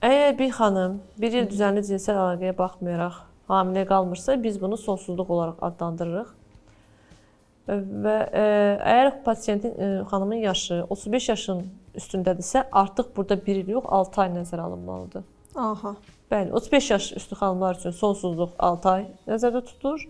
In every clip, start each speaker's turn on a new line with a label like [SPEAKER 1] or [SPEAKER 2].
[SPEAKER 1] Əgər bir xanım bir il düzənli cinsel əlaqəyə baxmayaraq hamilə qalmırsa, biz bunu sonsuzluq olaraq adlandırırıq. Və əgər pasiyentin, xanımın yaşı 35 yaşın üstündədirsə, artıq burada 1 il yox, 6 ay nəzərə alınmalıdır.
[SPEAKER 2] Aha.
[SPEAKER 1] Bəli, 35 yaş üstü xanımlar üçün sonsuzluq 6 ay nəzərdə tutulur.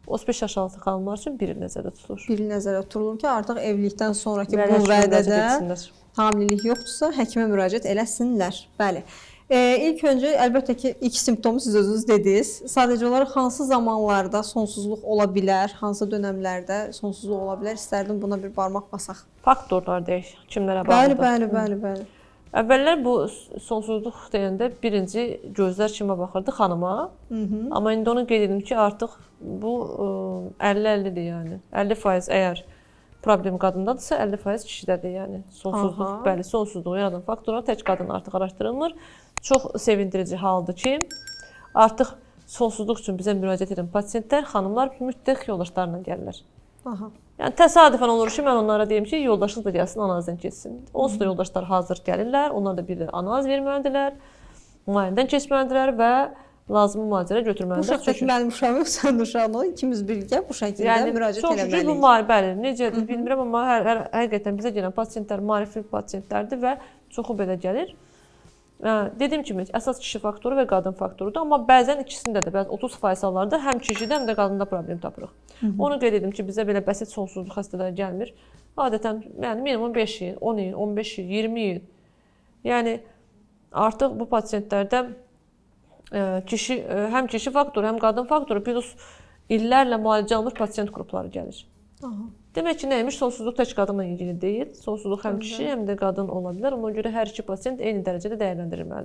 [SPEAKER 1] 35 yaş altı xanımlar üçün 1 il nəzərdə tutulur.
[SPEAKER 2] 1 il nəzərdə tutulur ki, artıq evlilikdən sonrakı
[SPEAKER 1] Bəli,
[SPEAKER 2] bu vədədə
[SPEAKER 1] etsinlər.
[SPEAKER 2] hamilelik yoxdursa, həkimə müraciət eləsinlər. Bəli. İlk öncə əlbəttə ki, ilk simptomu siz özünüz dediniz. Sadəcə olaraq hansı zamanlarda sonsuzluq ola bilər, hansı dönəmlərdə sonsuzluq ola bilər? İstərdim buna bir barmaq basaq.
[SPEAKER 1] Faktorlar deyək, kimlərə
[SPEAKER 2] Bəli,
[SPEAKER 1] bağlıdır.
[SPEAKER 2] bəli.
[SPEAKER 1] Əvvəllər bu sonsuzluq deyəndə birinci gözlər kimə baxırdı? Xanıma. Amma indi onu qeyd edim ki, artıq bu 50-50-dir yəni. 50% əgər problem qadındadırsa, 50% kişidədir yəni. Sonsuzluq, bəli, sonsuzluğu yaradan faktorlar tək qadın artıq araşdırılmır. Çox sevindirici haldır ki, artıq sonsuzluq üçün bizə müraciət edən pasientlər, xanımlar mütləq yoldaşlarla gəlirlər.
[SPEAKER 2] Aha.
[SPEAKER 1] Yəni təsadüfən olur ki, mən onlara deyim ki, yoldaşlıq da gəlsin, analizdən keçsin. Onsuz da yoldaşlar hazır gəlirlər, onlar da bir analiz verməlidirlər, müayinədən keçməlidirlər və lazımi müalicələr
[SPEAKER 2] Bu
[SPEAKER 1] götürməlidirlər.
[SPEAKER 2] şəkildə mənim uşağım yox, sənin uşağın olur. İkimiz birgə bu şəkildə müraciət
[SPEAKER 1] çox şükür bu
[SPEAKER 2] eləməliyik.
[SPEAKER 1] bəli, necədir bilmirəm, amma həqiqətən bizə gələn pasientlər maarifli pasientlərdir və çoxu belə gəlir. Dediyim kimi, əsas kişi faktoru və qadın faktorudur, amma bəzən ikisində də, bəzən 30% hallarda həm kişidə, həm də qadında problem tapırıq. Onu qeyd edim ki, bizə belə bəsit sonsuzluq xəstələri gəlmir. Adətən, yəni minimum 5 il, 10 il, 15 il, 20 il. Yəni artıq bu pasientlərdə həm kişi faktoru, həm qadın faktoru plus illərlə müalicə alınmış pasient qrupları gəlir.
[SPEAKER 2] Aha.
[SPEAKER 1] Demək ki, nəymiş? Sonsuzluq tək qadınla ilgili deyil. Sonsuzluq həm kişi, həm də qadın ola bilər. Ona görə hər iki pasient eyni dərəcədə dəyərləndirilməlidir.